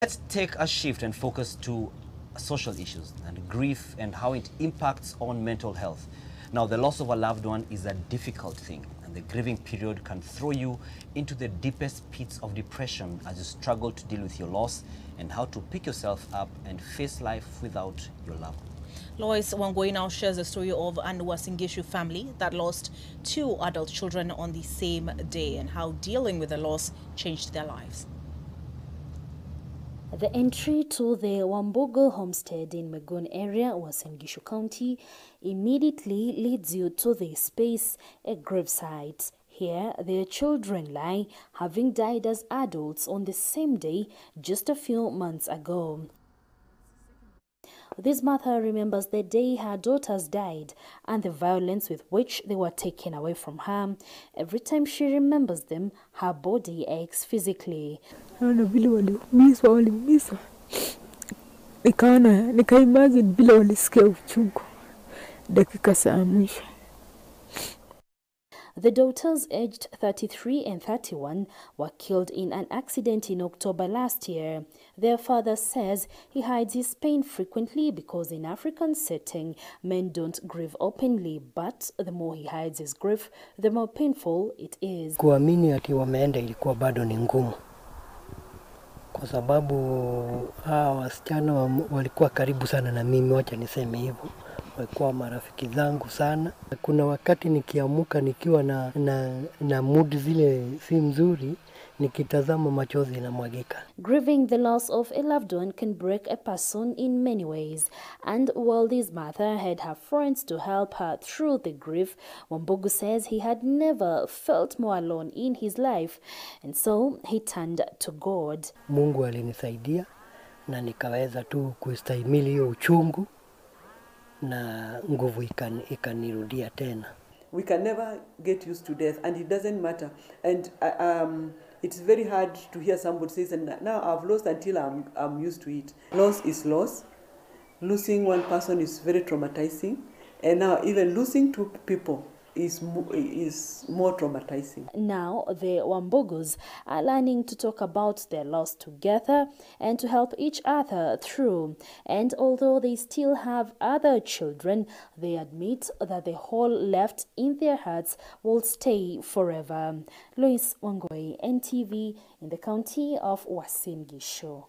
Let's take a shift and focus to social issues and grief and how it impacts on mental health. Now, the loss of a loved one is a difficult thing, and the grieving period can throw you into the deepest pits of depression as you struggle to deal with your loss and how to pick yourself up and face life without your loved one. Lois Wangui now shares the story of an Uasin Gishu family that lost 2 adult children on the same day and how dealing with the loss changed their lives. The entry to the Wambugu homestead in Megon area, Uasin Gishu County, immediately leads you to this space, a gravesite. Here, their children lie, having died as adults on the same day just a few months ago. This mother remembers the day her daughters died and the violence with which they were taken away from her. Every time she remembers them, her body aches physically. Naona vile waliumizwa, nikaimagine vile walisikia uchungu dakika za mwisho. The daughters, aged 33 and 31, were killed in an accident in October last year. Their father says he hides his pain frequently because in African setting, men don't grieve openly, but the more he hides his grief, the more painful it is. Kuamini ati wameenda ilikuwa bado ni ngumu. Kwa sababu hawa wasichana walikuwa karibu sana na mimi, wacha niseme hivyo. Walikuwa marafiki zangu sana. Kuna wakati nikiamuka nikiwa na mood zile si mzuri, nikitazama machozi yanamwagika. Grieving the loss of a loved one can break a person in many ways. And while this mother had her friends to help her through the grief, Wambugu says he had never felt more alone in his life. And so he turned to God. Mungu alinisaidia na nikaweza tu kustahimili hiyo uchungu na nguvu ikanirudia tena. We can never get used to death, and it doesn't matter. And it's very hard to hear somebody say, now I've lost until I'm used to it. Loss is loss. Losing one person is very traumatizing, and now even losing 2 people is more traumatizing. Now the Wambugus are learning to talk about their loss together and to help each other through. And although they still have other children, they admit that the hole left in their hearts will stay forever. Lois Wangui, NTV, in the county of Uasin Gishu.